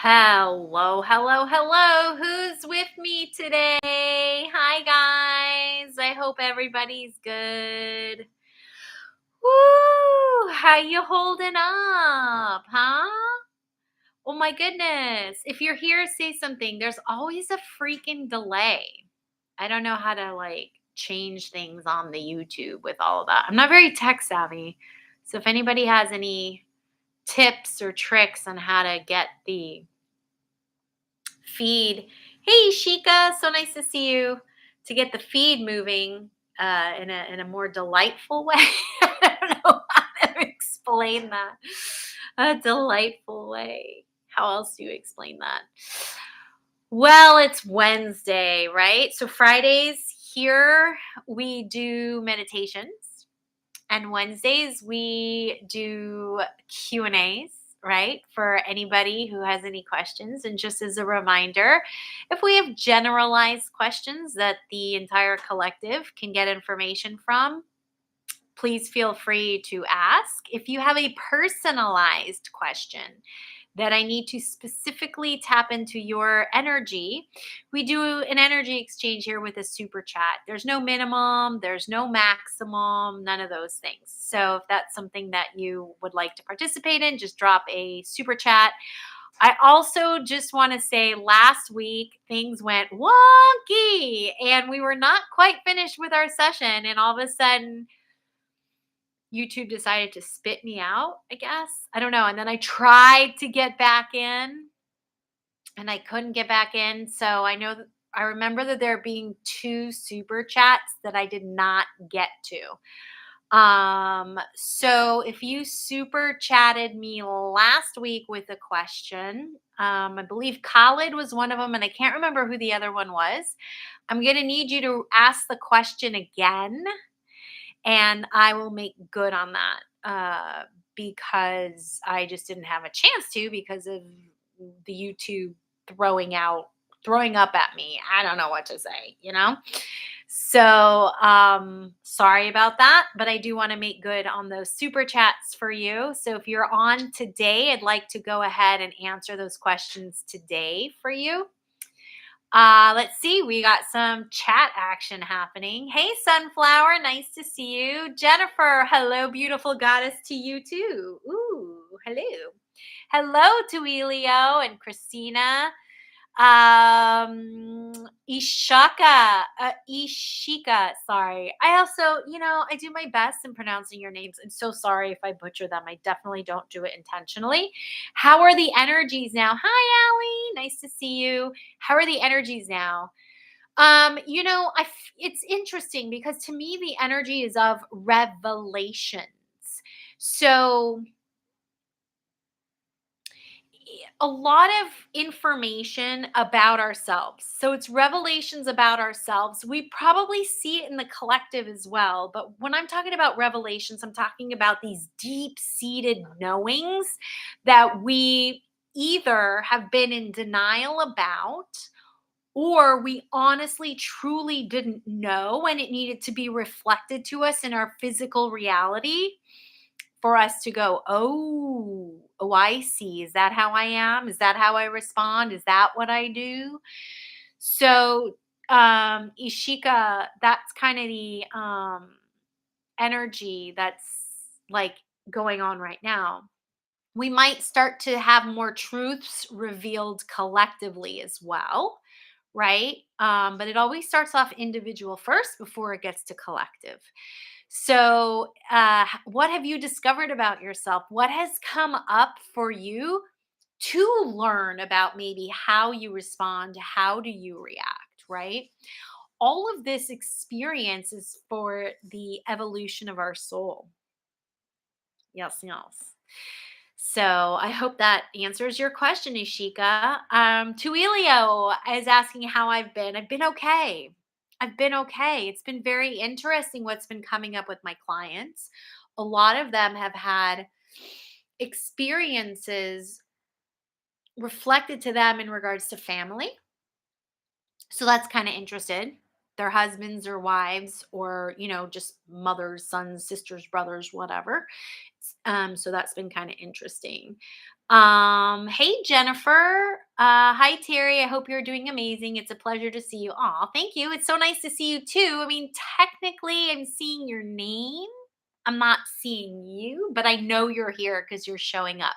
Hello, hello, hello. Who's with me today? Hi, guys. I hope everybody's good. Woo! How you holding up, huh? Oh my goodness. If you're here, say something. There's always a freaking delay. I don't know how to change things on the YouTube with all of that. I'm not very tech savvy. So if anybody has any tips or tricks on how to get the feed. Hey, Shika, so nice to see you. To get the feed moving in a more delightful way. I don't know how to explain that. A delightful way. How else do you explain that? Well, it's Wednesday, right? So Fridays here we do meditations, and Wednesdays we do Q&As, right? For anybody who has any questions. And just as a reminder, if we have generalized questions that the entire collective can get information from, please feel free to ask. If you have a personalized question that I need to specifically tap into your energy, we do an energy exchange here with a super chat. There's no minimum, there's no maximum, none of those things. So if that's something that you would like to participate in, just drop a super chat. I also just want to say last week things went wonky and we were not quite finished with our session, and all of a sudden YouTube decided to spit me out, I guess. I don't know. And then I tried to get back in and I couldn't get back in. So I remember that there being two super chats that I did not get to. So if you super chatted me last week with a question, I believe Khalid was one of them, and I can't remember who the other one was. I'm going to need you to ask the question again, and I will make good on that because I just didn't have a chance to because of the YouTube throwing up at me. I don't know what to say. So sorry about that, but I do want to make good on those super chats for you. So if you're on today, I'd like to go ahead and answer those questions today for you. Let's see. We got some chat action happening. Hey, Sunflower. Nice to see you. Jennifer. Hello, beautiful goddess to you too. Ooh, hello. Hello to Elio and Christina. Ishika, sorry. I also, I do my best in pronouncing your names. I'm so sorry if I butcher them. I definitely don't do it intentionally. How are the energies now? Hi, Allie. Nice to see you. How are the energies now? It's interesting because to me the energy is of revelations. So a lot of information about ourselves. So it's revelations about ourselves. We probably see it in the collective as well. But when I'm talking about revelations, I'm talking about these deep seated knowings that we either have been in denial about, or we honestly truly didn't know and it needed to be reflected to us in our physical reality for us to go, oh, I see. Is that how I am? Is that how I respond? Is that what I do? So, Ishika, that's kind of the energy that's like going on right now. We might start to have more truths revealed collectively as well, right? But it always starts off individual first before it gets to collective. So, what have you discovered about yourself? What has come up for you to learn about maybe how you respond? How do you react, right? All of this experience is for the evolution of our soul. Yes, yes. So I hope that answers your question, Ishika. Tuilio is asking how I've been. I've been okay. I've been okay. It's been very interesting what's been coming up with my clients. A lot of them have had experiences reflected to them in regards to family. So that's kind of interested. their husbands or wives, or, just mothers, sons, sisters, brothers, whatever. So that's been kind of interesting. Hey Jennifer. Hi Terry. I hope you're doing amazing. It's a pleasure to see you. Aw, thank you. It's so nice to see you too. I mean, technically I'm seeing your name. I'm not seeing you, but I know you're here because you're showing up,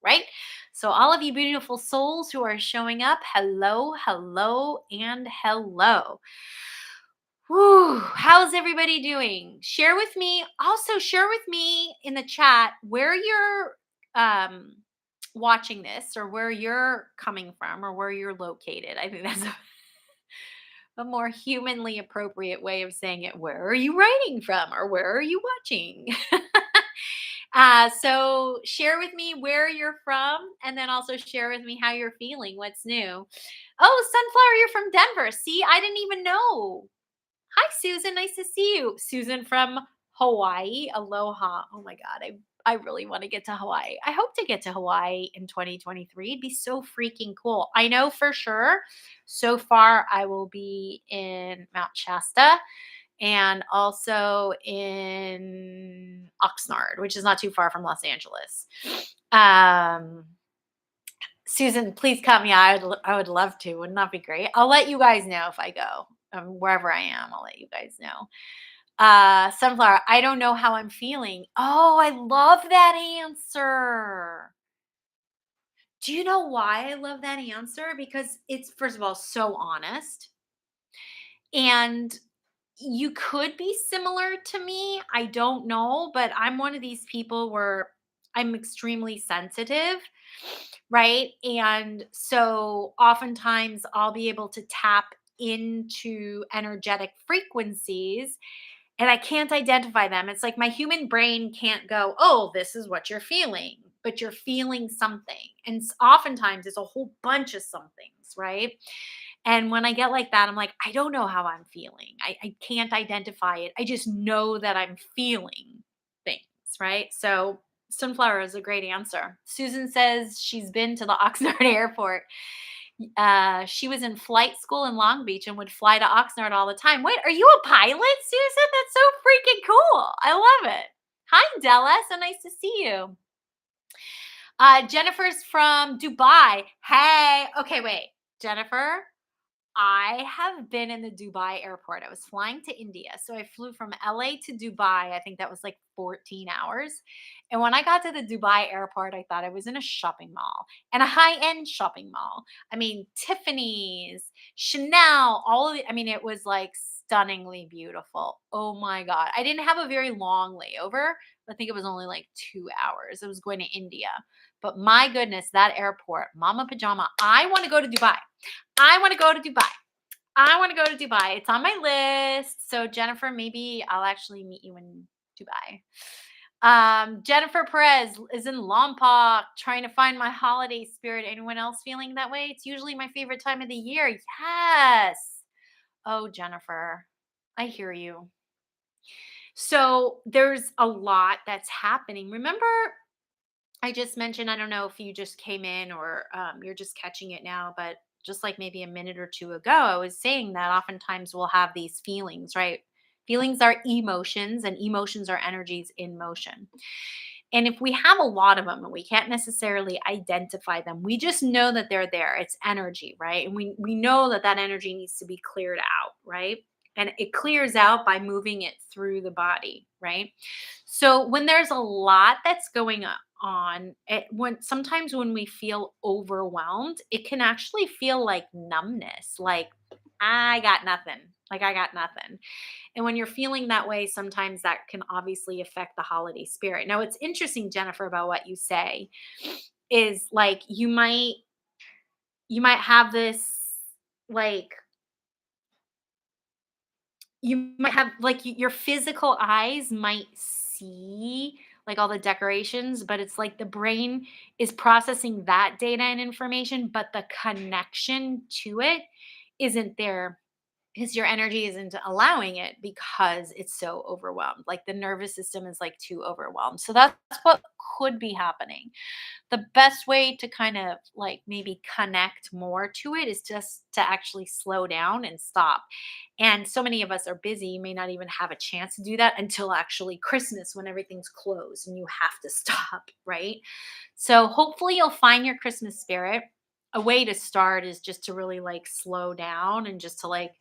right? So all of you beautiful souls who are showing up, hello, hello, and hello. Whew, how's everybody doing? Share with me. Also, share with me in the chat where you're watching this, or where you're coming from, or where you're located. I think that's a more humanly appropriate way of saying it. Where are you writing from, or where are you watching? So share with me where you're from, and then also share with me how you're feeling. What's new? Oh, Sunflower, you're from Denver. See, I didn't even know. Hi, Susan. Nice to see you. Susan from Hawaii. Aloha. Oh my God. I really want to get to Hawaii. I hope to get to Hawaii in 2023. It'd be so freaking cool. I know for sure. So far, I will be in Mount Shasta and also in Oxnard, which is not too far from Los Angeles. Susan, please cut me. I would love to. Wouldn't that be great? I'll let you guys know if I go. Wherever I am, I'll let you guys know. Sunflower, I don't know how I'm feeling. Oh, I love that answer. Do you know why I love that answer? Because it's, first of all, so honest. And you could be similar to me. I don't know, but I'm one of these people where I'm extremely sensitive, right? And so oftentimes I'll be able to tap into energetic frequencies and I can't identify them. It's like my human brain can't go, oh, this is what you're feeling, but you're feeling something. And oftentimes it's a whole bunch of somethings, right? And when I get like that, I'm like, I don't know how I'm feeling. I can't identify it. I just know that I'm feeling things, right? So Sunflower is a great answer. Susan says she's been to the Oxnard airport. She was in flight school in Long Beach and would fly to Oxnard all the time. Wait, are you a pilot, Susan? That's so freaking cool. I love it. Hi, Della. So nice to see you. Jennifer's from Dubai. Hey, okay, wait. Jennifer, I have been in the Dubai airport. I was flying to India. So I flew from LA to Dubai. I think that was like 14 hours. And when I got to the Dubai airport, I thought I was in a shopping mall, and a high-end shopping mall. I mean, Tiffany's, Chanel, all of it. I mean, it was like stunningly beautiful. Oh my God. I didn't have a very long layover. I think it was only like 2 hours. I was going to India. But my goodness, that airport, Mama Pajama, I want to go to Dubai. I want to go to Dubai. I want to go to Dubai. It's on my list. So Jennifer, maybe I'll actually meet you in Dubai. Jennifer Perez is in Lompoc trying to find my holiday spirit. Anyone else feeling that way? It's usually my favorite time of the year. Yes. Oh, Jennifer, I hear you. So there's a lot that's happening. Remember, I just mentioned, I don't know if you just came in, or you're just catching it now, but just like maybe a minute or two ago, I was saying that oftentimes we'll have these feelings, right? Feelings are emotions, and emotions are energies in motion. And if we have a lot of them and we can't necessarily identify them, we just know that they're there. It's energy, right? And we know that that energy needs to be cleared out, right? And it clears out by moving it through the body, right? So when there's a lot that's going on, when sometimes when we feel overwhelmed, it can actually feel like numbness, like I got nothing, like I got nothing. And when you're feeling that way, sometimes that can obviously affect the holiday spirit. Now, it's interesting, Jennifer, about what you say is like you might have this, like you might have like your physical eyes might see like all the decorations, but it's like the brain is processing that data and information, but the connection to it isn't there is your energy isn't allowing it because it's so overwhelmed. Like the nervous system is like too overwhelmed. So that's what could be happening. The best way to kind of like maybe connect more to it is just to actually slow down and stop. And so many of us are busy, you may not even have a chance to do that until actually Christmas when everything's closed and you have to stop, right? So hopefully you'll find your Christmas spirit. A way to start is just to really like slow down and just to like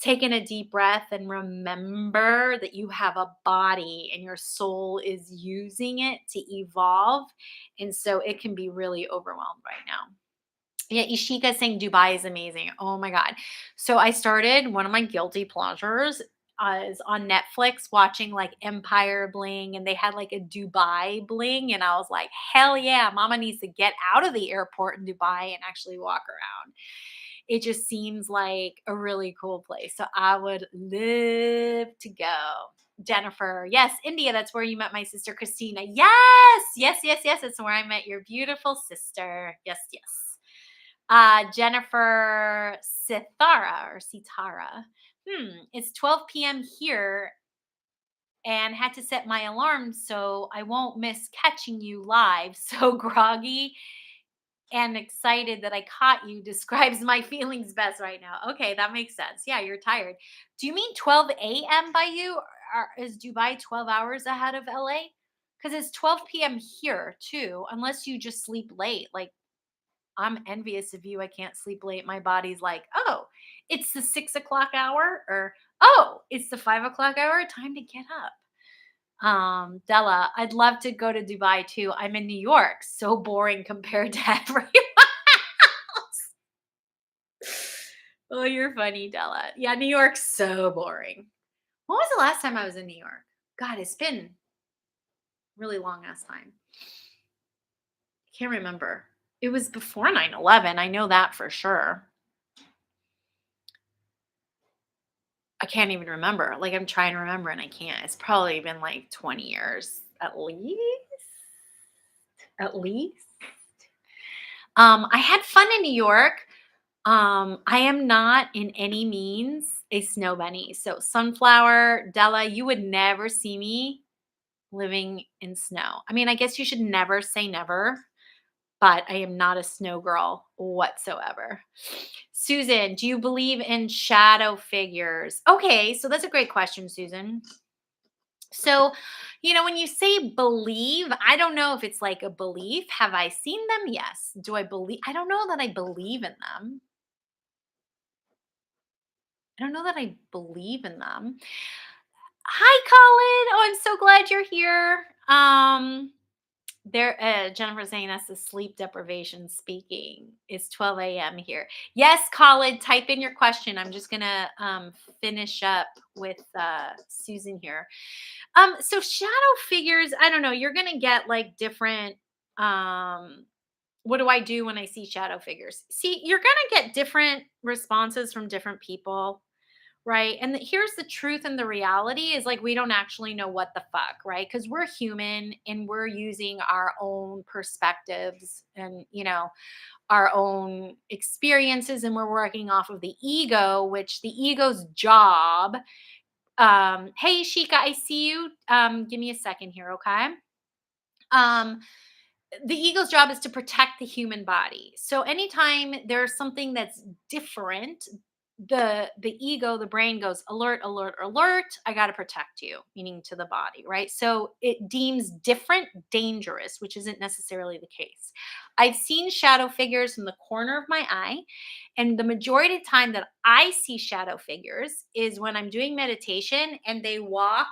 take in a deep breath and remember that you have a body and your soul is using it to evolve. And so it can be really overwhelmed right now. Yeah, Ishika saying Dubai is amazing. Oh my God. So I started one of my guilty pleasures is on Netflix watching like Empire Bling, and they had like a Dubai bling. And I was like, hell yeah, mama needs to get out of the airport in Dubai and actually walk around. It just seems like a really cool place. So I would love to go. Jennifer, yes, India, that's where you met my sister Christina. Yes, yes, yes, yes. It's where I met your beautiful sister. Yes, yes. Jennifer Sithara or Sitara. It's 12 p.m. here and had to set my alarm so I won't miss catching you live. So groggy and excited that I caught you describes my feelings best right now. Okay, that makes sense. Yeah, you're tired. Do you mean 12 a.m. by you? Or is Dubai 12 hours ahead of LA? Because it's 12 p.m. here too, unless you just sleep late. Like, I'm envious of you. I can't sleep late. My body's like, oh, it's the 6 o'clock hour, or oh, it's the 5 o'clock hour. Time to get up. Della, I'd love to go to Dubai too. I'm in New York. So boring compared to everyone else. Oh, you're funny, Della. Yeah, New York's so boring. When was the last time I was in New York? God, it's been really long ass time. Can't remember. It was before 9/11. I know that for sure. I can't even remember. Like, I'm trying to remember and I can't. It's probably been like 20 years at least. At least. I had fun in New York. I am not in any means a snow bunny. So, Sunflower, Della, you would never see me living in snow. I mean, I guess you should never say never, but I am not a snow girl whatsoever. Susan, do you believe in shadow figures? Okay, so that's a great question, Susan. So, when you say believe, I don't know if it's like a belief. Have I seen them? Yes. Do I believe? I don't know that I believe in them. I don't know that I believe in them. Hi, Colin. Oh, I'm so glad you're here. Jennifer saying that's the sleep deprivation speaking. It's 12 a.m. here. Yes, Colin, type in your question. I'm just gonna finish up with Susan here. So shadow figures, I don't know, you're gonna get like different what do I do when I see shadow figures? See, you're gonna get different responses from different people. Right. And here's the truth and the reality is like we don't actually know what the fuck, right? Because we're human and we're using our own perspectives and, our own experiences, and we're working off of the ego, which the ego's job. Hey, Shika, I see you. Give me a second here, okay? Um, the ego's job is to protect the human body. So anytime there's something that's different, the ego, the brain goes alert, alert, alert. I got to protect you, meaning to the body, right? So it deems different dangerous, which isn't necessarily the case. I've seen shadow figures in the corner of my eye, and the majority of the time that I see shadow figures is when I'm doing meditation and they walk.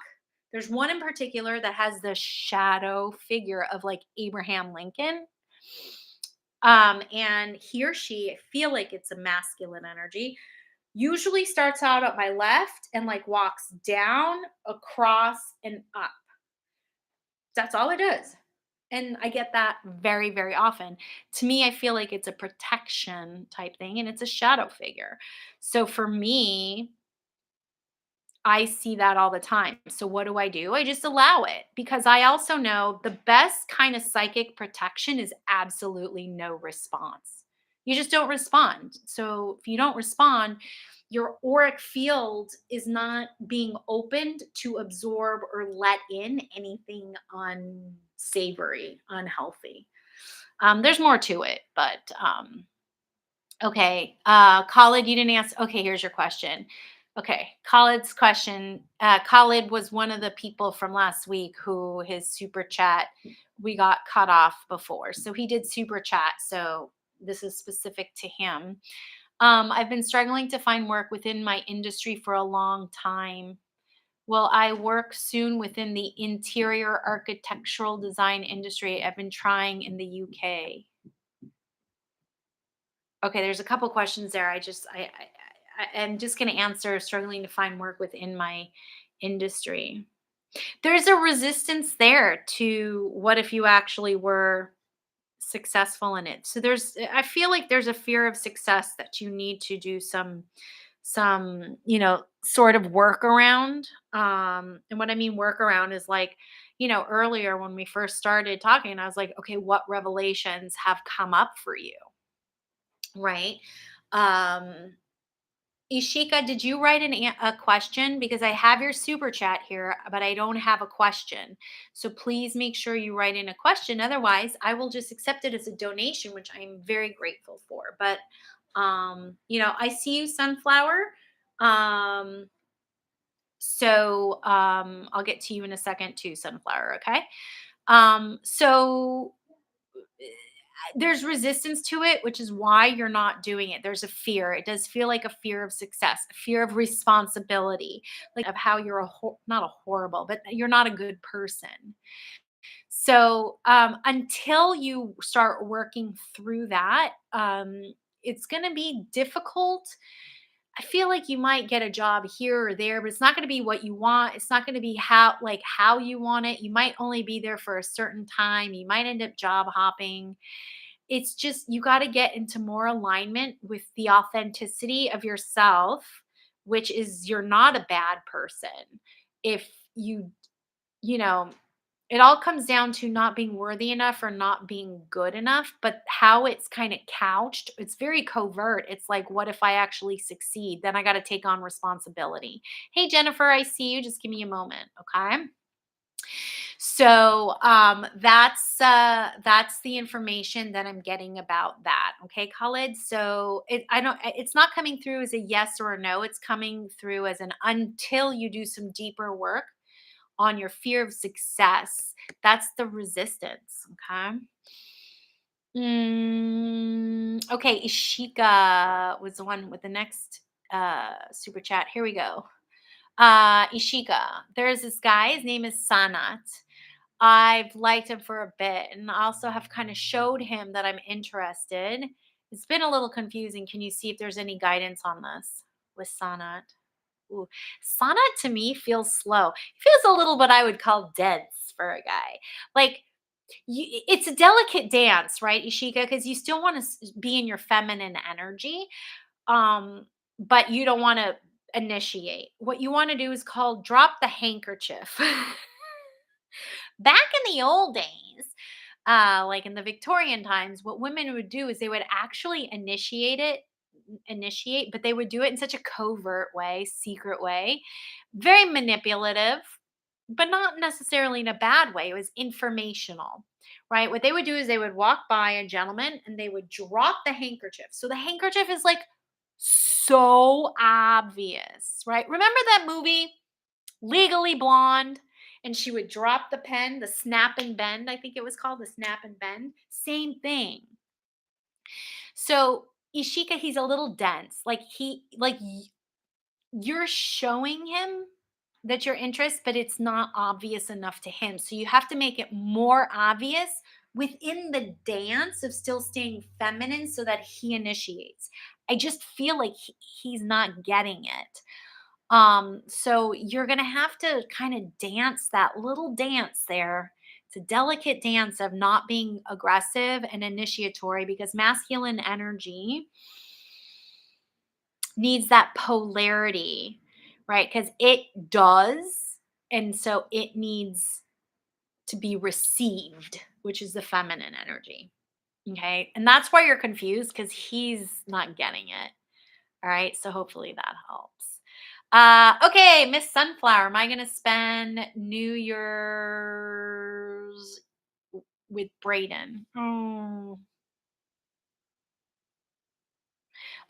There's one in particular that has the shadow figure of like Abraham Lincoln. And he or she, I feel like it's a masculine energy, usually starts out at my left and like walks down, across, and up. That's all it does. And I get that very, very often. To me, I feel like it's a protection type thing and it's a shadow figure. So for me, I see that all the time. So what do? I just allow it because I also know the best kind of psychic protection is absolutely no response. You just don't respond. So if you don't respond, your auric field is not being opened to absorb or let in anything unsavory, unhealthy. There's more to it, but okay. Khalid, you didn't answer. Okay, here's your question. Okay, Khalid's question. Khalid was one of the people from last week who his super chat we got cut off before. So he did super chat. So this is specific to him. I've been struggling to find work within my industry for a long time. Will I work soon within the interior architectural design industry? I've been trying in the UK. Okay, there's a couple questions there. I'm just going to answer struggling to find work within my industry. There's a resistance there to what if you actually were successful in it. So I feel like there's a fear of success that you need to do some sort of workaround. And what I mean workaround is like, earlier when we first started talking, I was like, okay, what revelations have come up for you? Right. Um, Ishika, did you write a question? Because I have your super chat here, but I don't have a question. So please make sure you write in a question. Otherwise, I will just accept it as a donation, which I'm very grateful for. But, I see you, Sunflower. Um, I'll get to you in a second too, Sunflower. Okay. So there's resistance to it, which is why you're not doing it. There's a fear. It does feel like a fear of success, a fear of responsibility, like of how you're not a horrible, but you're not a good person. So until you start working through that, it's going to be difficult. I feel like you might get a job here or there, but it's not going to be what you want. It's not going to be how you want it. You might only be there for a certain time. You might end up job hopping. It's just you got to get into more alignment with the authenticity of yourself, which is you're not a bad person. If you know, it all comes down to not being worthy enough or not being good enough, but how it's kind of couched, it's very covert. It's like, what if I actually succeed? Then I got to take on responsibility. Hey, Jennifer, I see you. Just give me a moment. Okay. So that's the information that I'm getting about that. Okay, Khalid. So it's not coming through as a yes or a no. It's coming through as an until you do some deeper work on your fear of success. That's the resistance. Okay. Okay, Ishika was the one with the next super chat. Here we go. Ishika, there's this guy. His name is Sanat. I've liked him for a bit and also have kind of showed him that I'm interested. It's been a little confusing. Can you see if there's any guidance on this with Sanat? Ooh, Sanat to me feels slow. It feels a little what I would call dense for a guy. Like it's a delicate dance, right, Ishika? Because you still want to be in your feminine energy, um, but you don't want to initiate. What you want to do is called drop the handkerchief. Back in the old days, like in the Victorian times, what women would do is they would actually initiate, but they would do it in such a covert way, secret way, very manipulative, but not necessarily in a bad way. It was informational, right? What they would do is they would walk by a gentleman and they would drop the handkerchief. So the handkerchief is like so obvious, right? Remember that movie? Legally Blonde, and she would drop the pen, the snap and bend, I think it was called the snap and bend. Same thing. So Ishika, he's a little dense. You're showing him that you're interested, but it's not obvious enough to him. So you have to make it more obvious within the dance of still staying feminine so that he initiates. I just feel like he's not getting it. So you're gonna have to kind of dance that little dance there. It's a delicate dance of not being aggressive and initiatory because masculine energy needs that polarity, right? Because it does. And so it needs to be received, which is the feminine energy. Okay. And that's why you're confused because he's not getting it. All right. So hopefully that helps. Okay, Miss Sunflower, am I going to spend New Year's with Braden? Oh,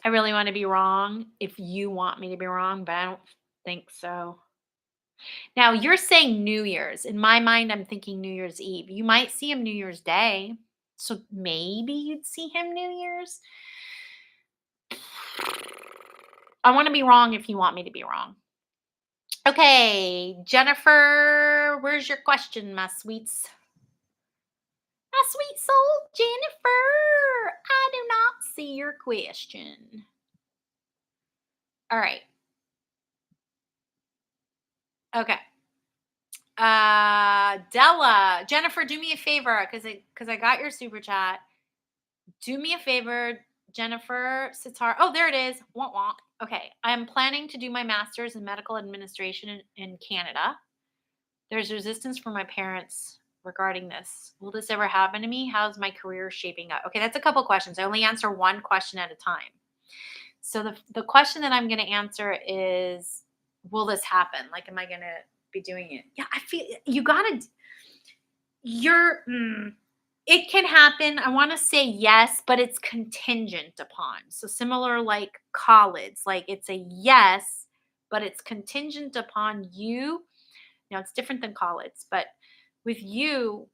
I really want to be wrong if you want me to be wrong, but I don't think so. Now, you're saying New Year's. In my mind, I'm thinking New Year's Eve. You might see him New Year's Day. So maybe you'd see him New Year's. I want to be wrong if you want me to be wrong. Okay, Jennifer, where's your question, my sweets? My sweet soul, Jennifer. I do not see your question. All right. Okay. Della, Jennifer, do me a favor because I got your super chat. Do me a favor, Jennifer Sitar. Oh, there it is. Wonk wonk. Okay. I'm planning to do my master's in medical administration in Canada. There's resistance from my parents regarding this. Will this ever happen to me? How's my career shaping up? Okay, that's a couple questions. I only answer one question at a time. So the question that I'm going to answer is, will this happen? Like, am I going to be doing it? Yeah, I feel you got to. You're. It can happen. I want to say yes, but it's contingent upon. So similar like college, like it's a yes, but it's contingent upon you. Now it's different than college, but with you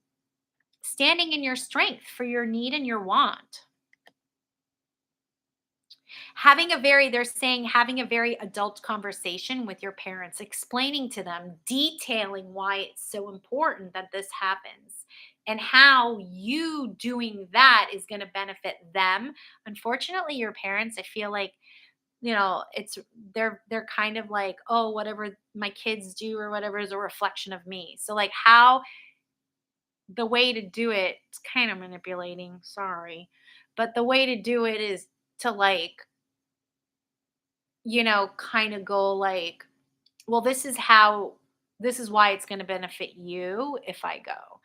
standing in your strength for your need and your want. They're saying having a very adult conversation with your parents, explaining to them, detailing why it's so important that this happens and how you doing that is going to benefit them. Unfortunately, your parents, I feel like, it's they're kind of like, oh, whatever my kids do or whatever is a reflection of me. So like how the way to do it's kind of manipulating, sorry. But the way to do it is to like, kind of go like, well, this is why it's going to benefit you if I go.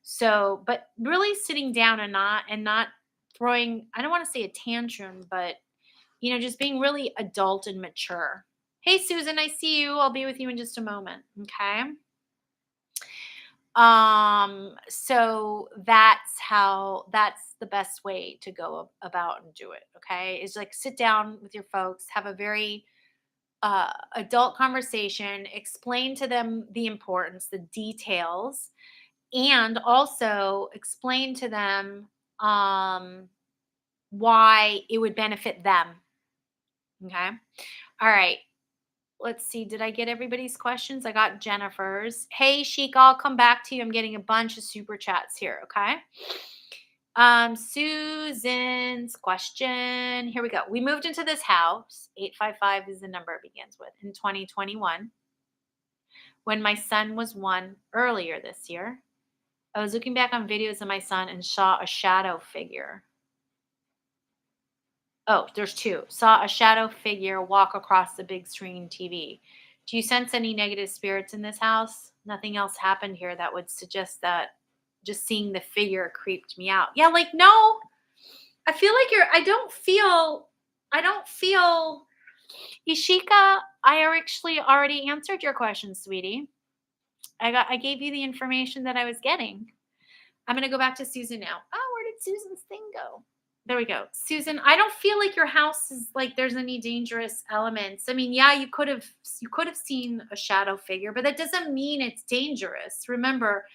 So, but really sitting down and not throwing, I don't want to say a tantrum, but just being really adult and mature. Hey, Susan, I see you. I'll be with you in just a moment. Okay. So that's the best way to go about and do it. Okay. Is like sit down with your folks, have a very adult conversation, explain to them the importance, the details, and also explain to them why it would benefit them. Okay. All right. Let's see. Did I get everybody's questions? I got Jennifer's. Hey, Sheik, I'll come back to you. I'm getting a bunch of super chats here. Okay. Susan's question. Here we go. We moved into this house. 855 is the number it begins with in 2021. When my son was one earlier this year, I was looking back on videos of my son and saw a shadow figure. Oh, there's two. Saw a shadow figure walk across the big screen TV. Do you sense any negative spirits in this house? Nothing else happened here that would suggest that just seeing the figure creeped me out. Yeah, like no. I feel like I don't feel Ishika, I actually already answered your question, sweetie. I gave you the information that I was getting. I'm gonna go back to Susan now. Oh, where did Susan's thing go? There we go. Susan, I don't feel like your house is like there's any dangerous elements. I mean, yeah, you could have seen a shadow figure, but that doesn't mean it's dangerous. Remember,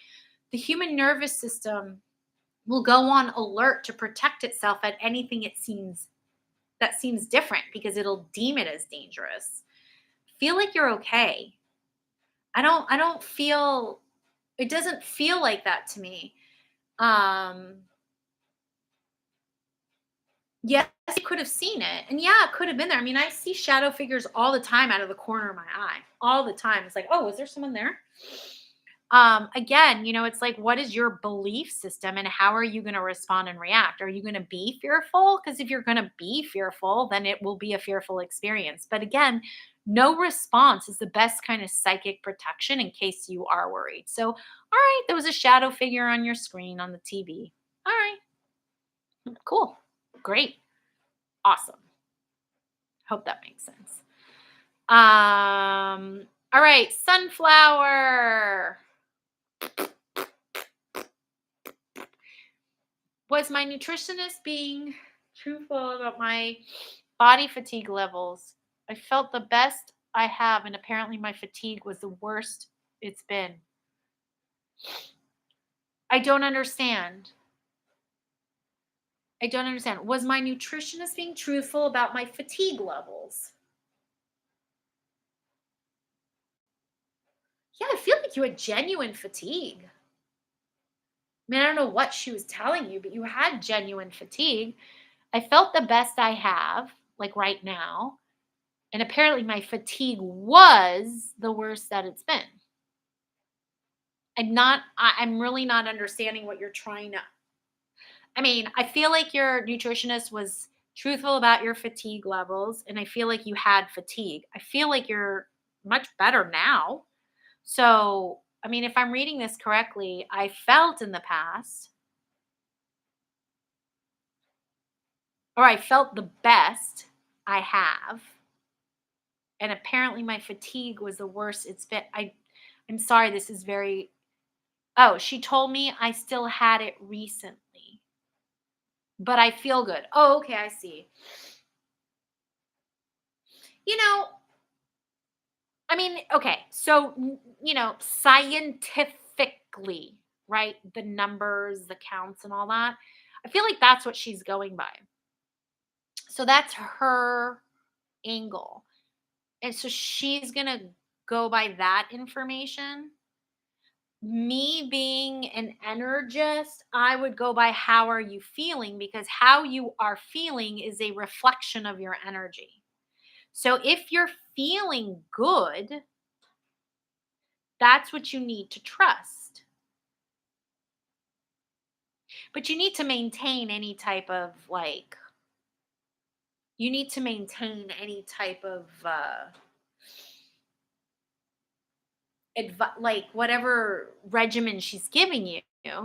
the human nervous system will go on alert to protect itself at anything it seems that seems different because it'll deem it as dangerous. Feel like you're okay. I don't feel it doesn't feel like that to me. Um Yes, you could have seen it. And yeah, it could have been there. I mean, I see shadow figures all the time out of the corner of my eye. All the time. It's like, oh, is there someone there? Again, it's like what is your belief system and how are you going to respond and react? Are you going to be fearful? Because if you're going to be fearful, then it will be a fearful experience. But again, no response is the best kind of psychic protection in case you are worried. So, all right, there was a shadow figure on your screen on the TV. All right. Cool. Great. Awesome. Hope that makes sense. All right, sunflower. Was my nutritionist being truthful about my body fatigue levels? I felt the best I have, and apparently my fatigue was the worst it's been. I don't understand. I don't understand. Was my nutritionist being truthful about my fatigue levels? Yeah, I feel like you had genuine fatigue. I mean, I don't know what she was telling you, but you had genuine fatigue. I felt the best I have, like right now. And apparently my fatigue was the worst that it's been. I'm really not understanding what you're trying to. I mean, I feel like your nutritionist was truthful about your fatigue levels, and I feel like you had fatigue. I feel like you're much better now. So, I mean, if I'm reading this correctly, I felt in the past, or I felt the best I have, and apparently my fatigue was the worst it's been. I'm sorry, this is very. Oh, she told me I still had it recently, but I feel good. Oh, okay, I see. You know, I mean, okay, so scientifically, right? The numbers, the counts, and all that. I feel like that's what she's going by. So that's her angle. And so she's going to go by that information. Me being an energist, I would go by how are you feeling, because how you are feeling is a reflection of your energy. So if you're feeling good, that's what you need to trust. But you need to maintain any type of like, you need to maintain any type of like whatever regimen she's giving you,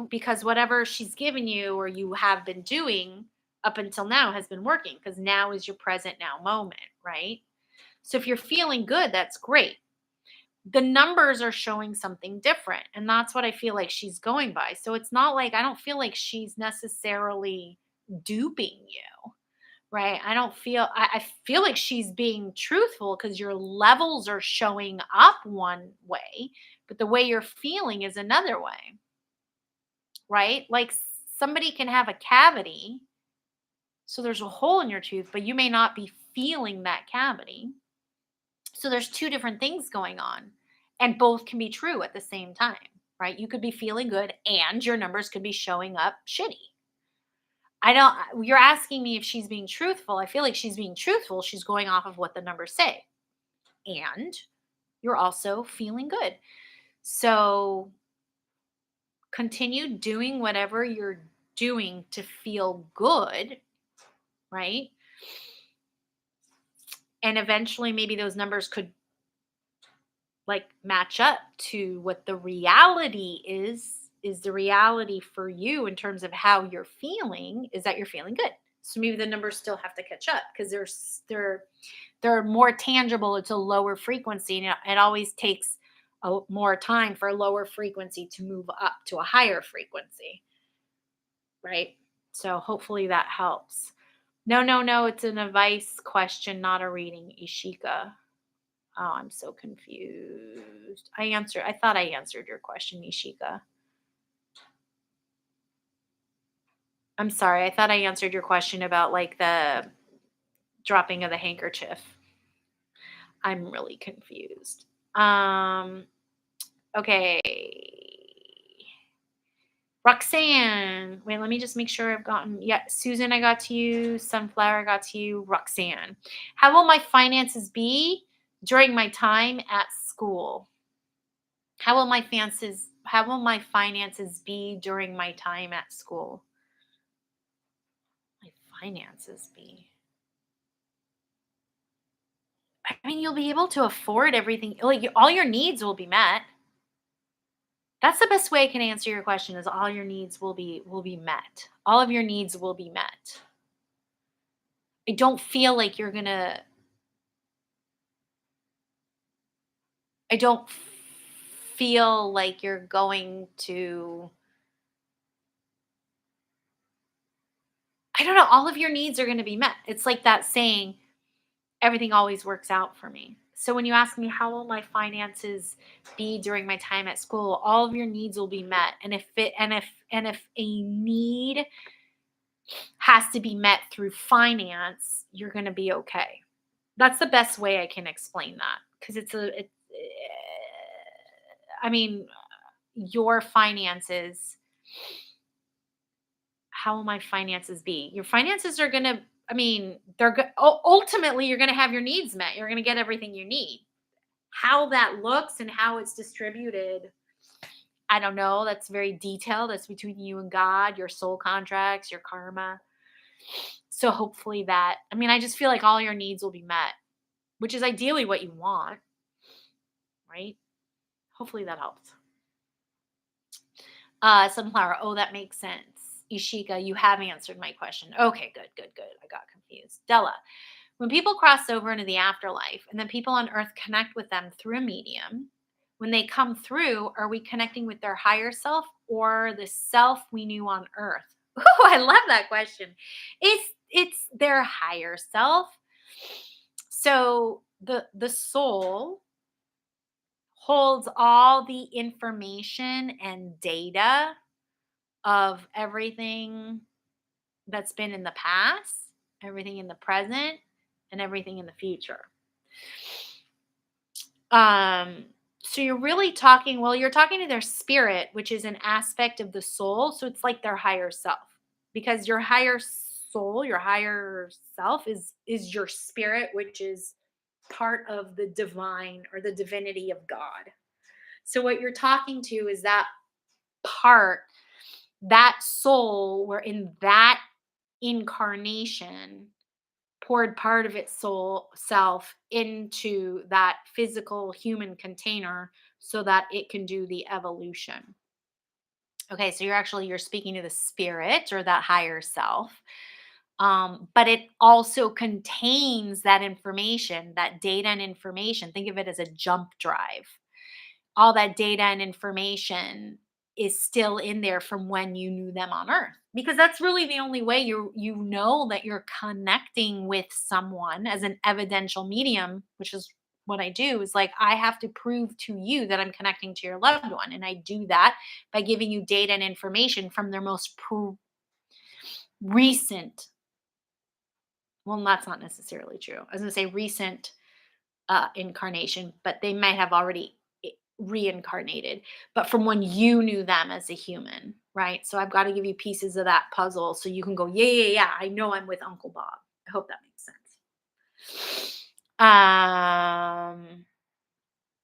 because whatever she's given you or you have been doing up until now has been working, because now is your present now moment, right? So if you're feeling good, that's great. The numbers are showing something different, and that's what I feel like she's going by. So it's not like, I don't feel like she's necessarily duping you. Right. I feel like she's being truthful because your levels are showing up one way, but the way you're feeling is another way. Right? Like somebody can have a cavity, so there's a hole in your tooth, but you may not be feeling that cavity. So there's two different things going on, and both can be true at the same time, right? You could be feeling good and your numbers could be showing up shitty. I don't You're asking me if she's being truthful. I feel like she's being truthful. She's going off of what the numbers say. And you're also feeling good. So continue doing whatever you're doing to feel good, right? And eventually maybe those numbers could like match up to what the reality is the reality for you in terms of how you're feeling is that you're feeling good. So maybe the numbers still have to catch up because they're more tangible. It's a lower frequency, and it always takes more time for a lower frequency to move up to a higher frequency, right? So hopefully that helps. No, no, no, it's an advice question, not a reading, Ishika. Oh, I'm so confused. I thought I answered your question, Ishika. I'm sorry. I thought I answered your question about like the dropping of the handkerchief. I'm really confused. Okay. Roxanne. Wait, let me just make sure I've gotten. Yeah, Susan, I got to you. Sunflower, I got to you. Roxanne. How will my finances be during my time at school? How will my finances be during my time at school? My finances be. I mean, you'll be able to afford everything. Like all your needs will be met. That's the best way I can answer your question is all your needs will be met. All of your needs will be met. I don't feel like you're going to I don't feel like you're going to I don't know, all of your needs are going to be met. It's like that saying, everything always works out for me. So when you ask me how will my finances be during my time at school, all of your needs will be met. And if a need has to be met through finance, you're going to be okay. That's the best way I can explain that because I mean, your finances, how will my finances be? Your finances are going to, I mean, ultimately you're going to have your needs met. You're going to get everything you need. How that looks and how it's distributed, I don't know. That's very detailed. That's between you and God, your soul contracts, your karma. So hopefully that, I mean, I just feel like all your needs will be met, which is ideally what you want, right? Hopefully that helps. Sunflower, oh, that makes sense. Ishika, you have answered my question. Okay, good, good, good. I got confused. Della, when people cross over into the afterlife and then people on earth connect with them through a medium, when they come through, are we connecting with their higher self or the self we knew on earth? Oh, I love that question. It's their higher self. So the soul holds all the information and data of everything that's been in the past, everything in the present, and everything in the future. Um, so you're really talking, well, you're talking to their spirit, which is an aspect of the soul. So it's like their higher self. Because your higher soul, your higher self is your spirit, which is part of the divine or the divinity of God. So what you're talking to is that part, that soul, where in that incarnation poured part of its soul self into that physical human container so that it can do the evolution. Okay, so you're speaking to the spirit or that higher self. But it also contains that information, that data and information. Think of it as a jump drive. All that data and information is still in there from when you knew them on earth, because that's really the only way you know that you're connecting with someone as an evidential medium, which is what I do. Is like, I have to prove to you that I'm connecting to your loved one, and I do that by giving you data and information from their most recent, well, that's not necessarily true. I was going to say recent incarnation, but they might have already reincarnated, but from when you knew them as a human, right? So I've got to give you pieces of that puzzle so you can go, yeah, yeah, yeah. I know I'm with Uncle Bob. I hope that makes sense.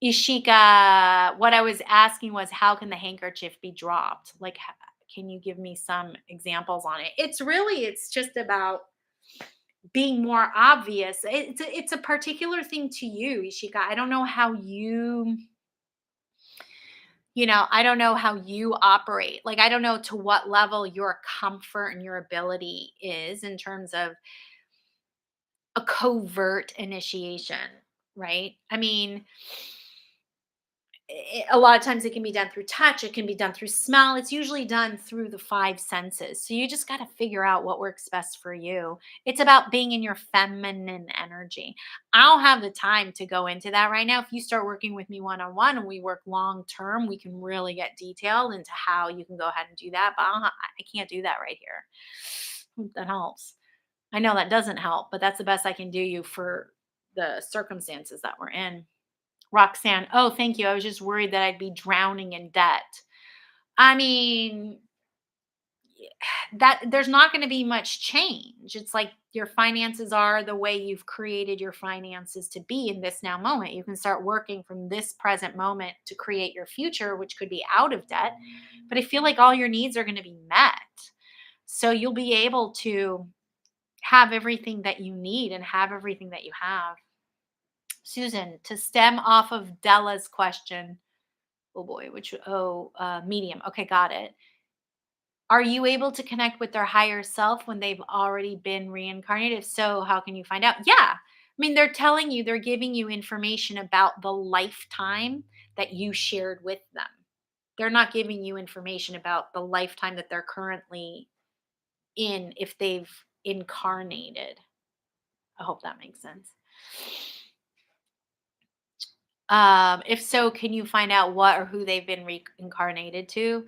Ishika, what I was asking was, how can the handkerchief be dropped? Like, can you give me some examples on it? It's just about being more obvious. It's a particular thing to you, Ishika. I don't know how I don't know how you operate. Like, I don't know to what level your comfort and your ability is in terms of a covert initiation, right? I mean, a lot of times it can be done through touch, it can be done through smell. It's usually done through the five senses. So you just got to figure out what works best for you. It's about being in your feminine energy. I don't have the time to go into that right now. If you start working with me one on one and we work long term, we can really get detailed into how you can go ahead and do that. But I can't do that right here. Hope that helps. I know that doesn't help, but that's the best I can do you for the circumstances that we're in. Roxanne, oh, thank you. I was just worried that I'd be drowning in debt. I mean, that there's not going to be much change. It's like your finances are the way you've created your finances to be in this now moment. You can start working from this present moment to create your future, which could be out of debt. But I feel like all your needs are going to be met. So you'll be able to have everything that you need and have everything that you have. Susan, to stem off of Della's question, Oh boy, medium. Okay, got it. Are you able to connect with their higher self when they've already been reincarnated? If so, how can you find out? Yeah. I mean, they're telling you, they're giving you information about the lifetime that you shared with them. They're not giving you information about the lifetime that they're currently in if they've incarnated. I hope that makes sense. If so, can you find out what or who they've been reincarnated to?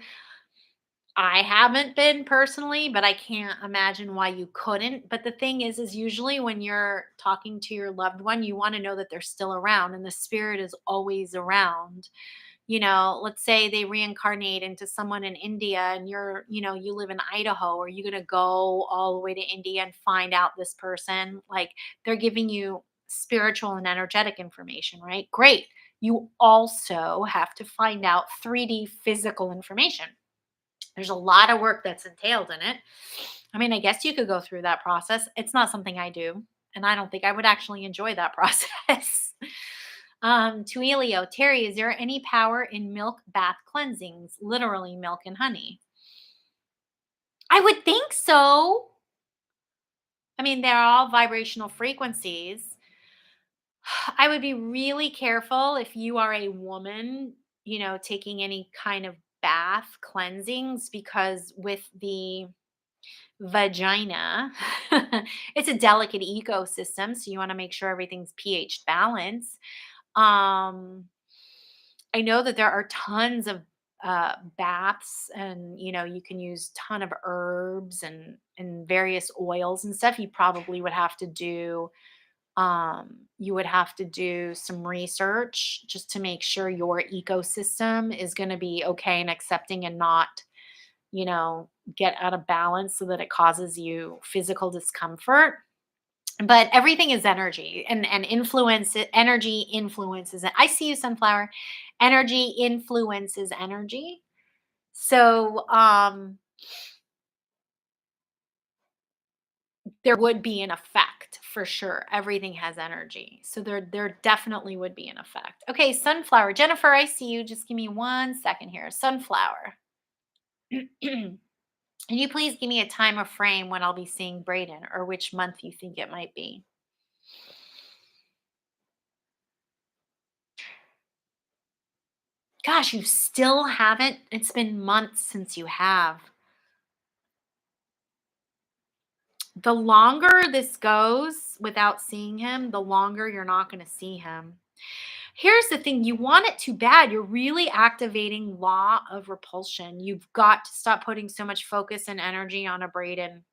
I haven't been personally, but I can't imagine why you couldn't. But the thing is usually when you're talking to your loved one, you want to know that they're still around and the spirit is always around. Let's say they reincarnate into someone in India and you live in Idaho. Are you going to go all the way to India and find out this person? Like they're giving you spiritual and energetic information, right? Great. You also have to find out 3D physical information. There's a lot of work that's entailed in it. I mean, I guess you could go through that process. It's not something I do, and I don't think I would actually enjoy that process. To Elio, Terry, is there any power in milk bath cleansings? Literally milk and honey. I would think so. I mean, they're all vibrational frequencies. I would be really careful if you are a woman, taking any kind of bath cleansings because with the vagina. It's a delicate ecosystem, so you want to make sure everything's pH balanced. Um, I know that there are tons of baths, and you can use ton of herbs and various oils and stuff. You would have to do some research just to make sure your ecosystem is going to be okay and accepting and not you know, get out of balance so that it causes you physical discomfort. But everything is energy and energy influences it. I see you, sunflower. Energy influences energy. So there would be an effect for sure. Everything has energy. So there definitely would be an effect. Okay, sunflower. Jennifer, I see you. Just give me 1 second here. Sunflower. Can you please give me a time or frame when I'll be seeing Braden or which month you think it might be? Gosh, you still haven't? It's been months since you have. The longer this goes without seeing him, the longer you're not going to see him. Here's the thing, you want it too bad. You're really activating law of repulsion. You've got to stop putting so much focus and energy on a Braden.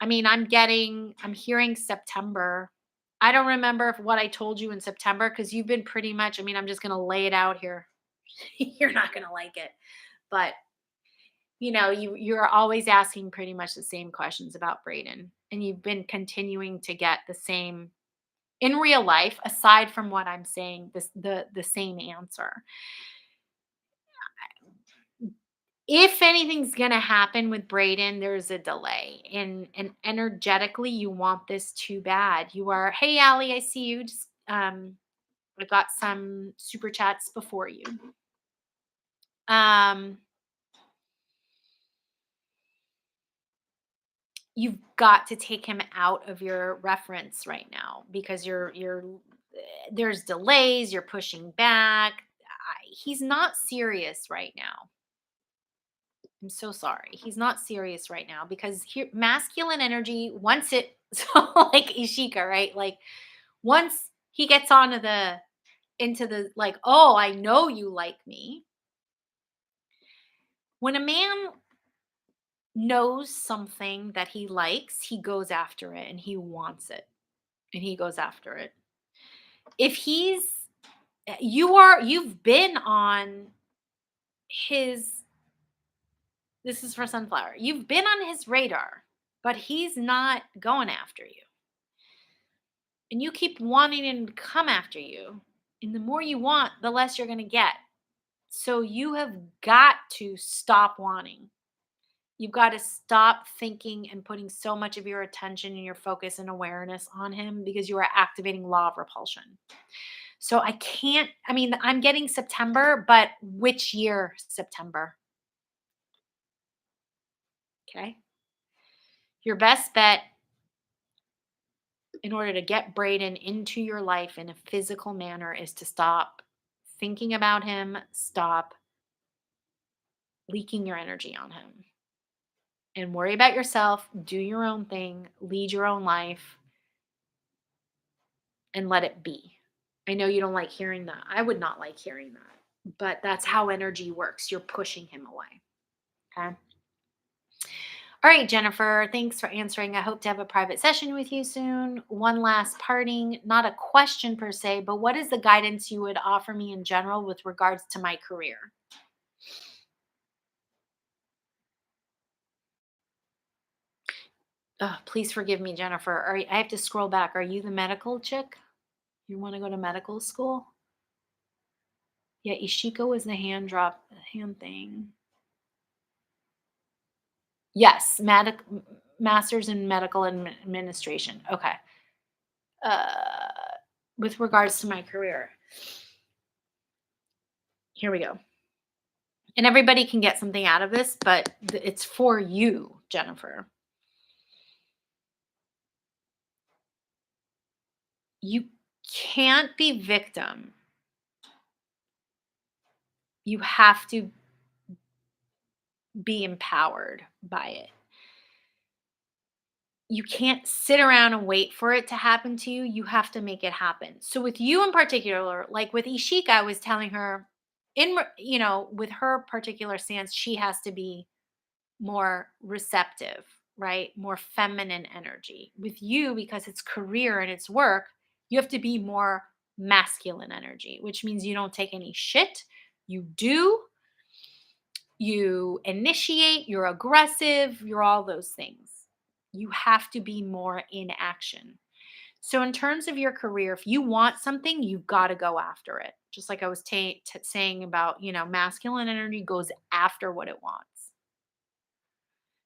I mean, I'm hearing September. I don't remember what I told you in September because you've been pretty much, I mean, I'm just going to lay it out here. You're not going to like it. But, you're always asking pretty much the same questions about Braden. And you've been continuing to get the same in real life, aside from what I'm saying, the same answer. If anything's gonna happen with Braden, there's a delay. And energetically, you want this too bad. You are, hey Allie, I see you. Just I've got some super chats before you. Um you've got to take him out of your reference right now because there's delays, you're pushing back. He's not serious right now. I'm so sorry. He's not serious right now because masculine energy, once it, so like Ishika, right? Like once he gets into the, like, oh, I know you like me. When a man knows something that he likes, he goes after it and he wants it and he goes after it. If you've been on his, this is for sunflower, you've been on his radar, but he's not going after you. And you keep wanting him to come after you. And the more you want, the less you're going to get. So you have got to stop wanting. You've got to stop thinking and putting so much of your attention and your focus and awareness on him because you are activating law of repulsion. So I can't, I mean, I'm getting September, but which year September? Okay. Your best bet in order to get Braden into your life in a physical manner is to stop thinking about him, stop leaking your energy on him, and worry about yourself, do your own thing, lead your own life, and let it be. I know you don't like hearing that. I would not like hearing that, but that's how energy works. You're pushing him away. Okay. All right, Jennifer, thanks for answering. I hope to have a private session with you soon. One last parting, not a question per se, but what is the guidance you would offer me in general with regards to my career? Please forgive me, Jennifer. I have to scroll back. Are you the medical chick? You want to go to medical school? Yeah, Ishiko was the hand thing. Yes, master's in medical administration. Okay. Uh, with regards to my career, here we go. And everybody can get something out of this, but it's for you, Jennifer. You can't be victim. You have to be empowered by it. You can't sit around and wait for it to happen to you. You have to make it happen. So with you in particular, like with Ishika, I was telling her with her particular stance, she has to be more receptive, right? More feminine energy. With you, because it's career and it's work, you have to be more masculine energy, which means you don't take any shit. You do, you initiate, you're aggressive, you're all those things. You have to be more in action. So, in terms of your career, if you want something, you've got to go after it. Just like I was saying about, masculine energy goes after what it wants.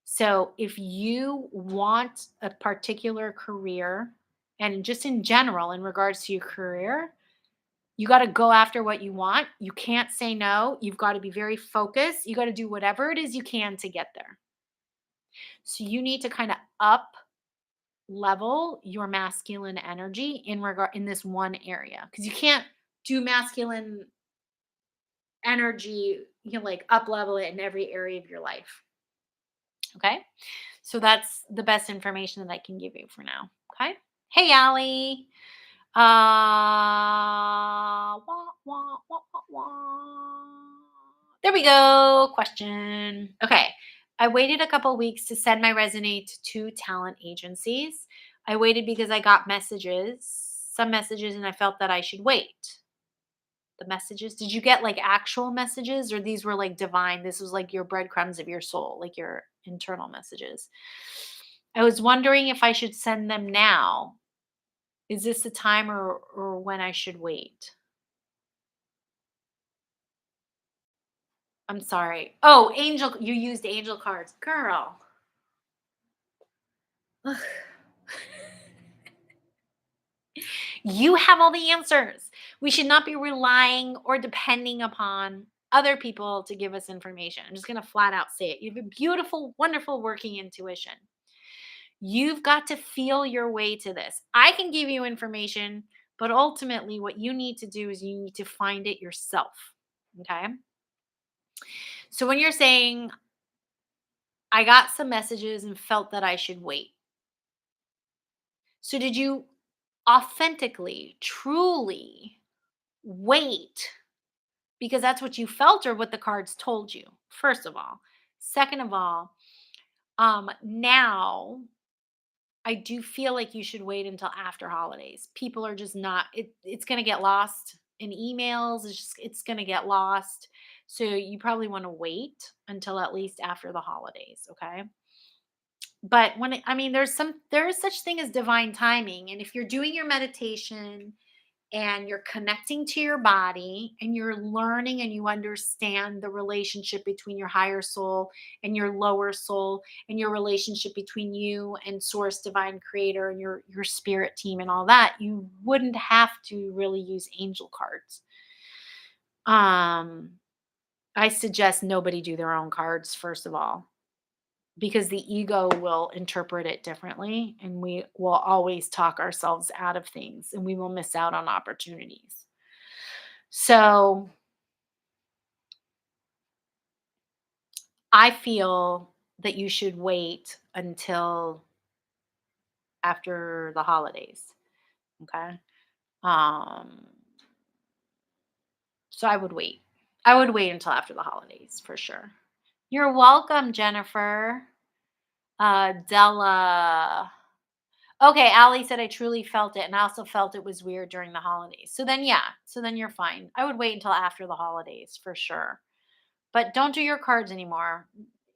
So if you want a particular career, and just in general, in regards to your career, you got to go after what you want. You can't say no. You've got to be very focused. You got to do whatever it is you can to get there. So you need to kind of up level your masculine energy in this one area, because you can't do masculine energy, like up level it in every area of your life. Okay. So that's the best information that I can give you for now. Okay. Hey, Allie. Wah, wah, wah, wah, wah. There we go. Question. Okay. I waited a couple weeks to send my resume to two talent agencies. I waited because I got some messages, and I felt that I should wait. The messages, did you get like actual messages, or these were like divine? This was like your breadcrumbs of your soul, like your internal messages. I was wondering if I should send them now. Is this the time, or when I should wait? I'm sorry. Oh, angel, you used angel cards. Girl. Ugh. You have all the answers. We should not be relying or depending upon other people to give us information. I'm just going to flat out say it. You have a beautiful, wonderful working intuition. You've got to feel your way to this. I can give you information, but ultimately, what you need to do is you need to find it yourself. Okay. So when you're saying, I got some messages and felt that I should wait. So did you authentically, truly wait because that's what you felt or what the cards told you? First of all. Second of all, now I do feel like you should wait until after holidays. People are just not it's going to get lost in emails. It's going to get lost. So you probably want to wait until at least after the holidays, okay? But I mean there is such thing as divine timing, and if you're doing your meditation and you're connecting to your body and you're learning and you understand the relationship between your higher soul and your lower soul and your relationship between you and source divine creator and your spirit team and all that, you wouldn't have to really use angel cards. um I suggest nobody do their own cards, first of all, because the ego will interpret it differently and we will always talk ourselves out of things and we will miss out on opportunities. So I feel that you should wait until after the holidays. Okay. Um, so I would wait. I would wait until after the holidays for sure. You're welcome, Jennifer. Della. Okay, Allie said I truly felt it, and I also felt it was weird during the holidays. So then, yeah, so then you're fine. I would wait until after the holidays for sure. But don't do your cards anymore.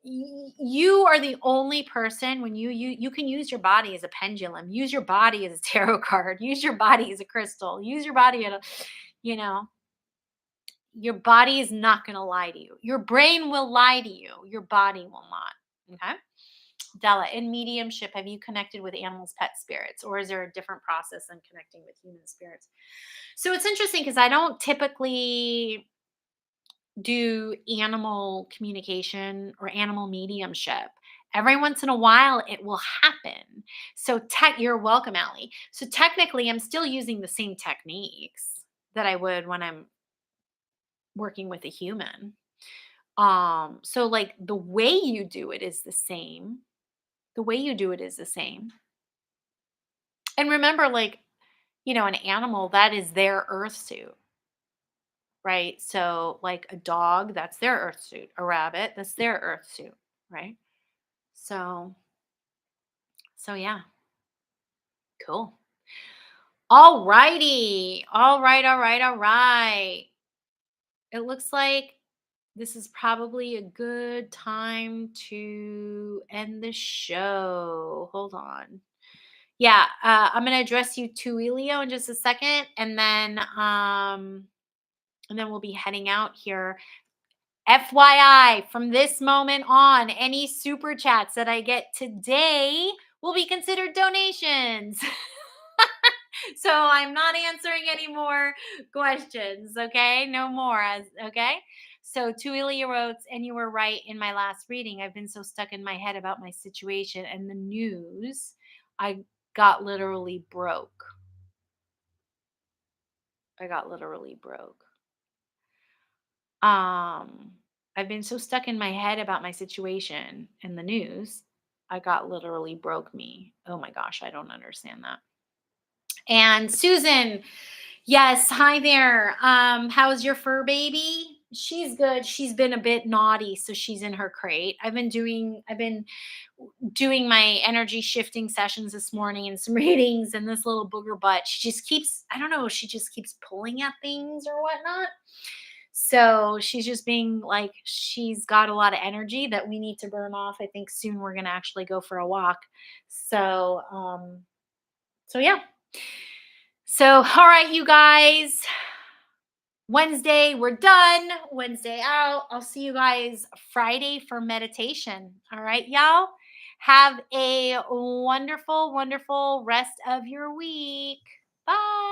You are the only person when you can use your body as a pendulum, use your body as a tarot card, use your body as a crystal, use your body at a, you know, your body is not going to lie to you. Your brain will lie to you. Your body will not. Okay. Della, in mediumship, have you connected with animals, pet spirits, or is there a different process than connecting with human spirits? So it's interesting because I don't typically do animal communication or animal mediumship. Every once in a while, it will happen. So, you're welcome, Allie. So, technically, I'm still using the same techniques that I would when I'm working with a human. So like the way you do it is the same. The way you do it is the same. And remember, like, an animal, that is their earth suit, right? So, like a dog, that's their earth suit. A rabbit, that's their earth suit, right? So, yeah, cool. All righty. All right, all right, all right. It looks like this is probably a good time to end the show. Hold on. Yeah, I'm gonna address you to Elio in just a second, and then we'll be heading out here. FYI, from this moment on, any super chats that I get today will be considered donations. So I'm not answering any more questions, okay? No more, okay? So to Ilya wrote, and you were right in my last reading. I've been so stuck in my head about my situation and the news, I got literally broke. I got literally broke. Um, I've been so stuck in my head about my situation and the news, I got literally broke me. Oh my gosh, I don't understand that. And Susan, yes, hi there. How's your fur baby? She's good. She's been a bit naughty, so she's in her crate. I've been doing my energy shifting sessions this morning and some readings, and this little booger butt, she just keeps, I don't know, she just keeps pulling at things or whatnot. So she's just being like, she's got a lot of energy that we need to burn off. I think soon we're gonna actually go for a walk. So yeah. So all right, you guys. Wednesday, we're done. Wednesday out. I'll see you guys Friday for meditation. All right, y'all. Have a wonderful, wonderful rest of your week. Bye.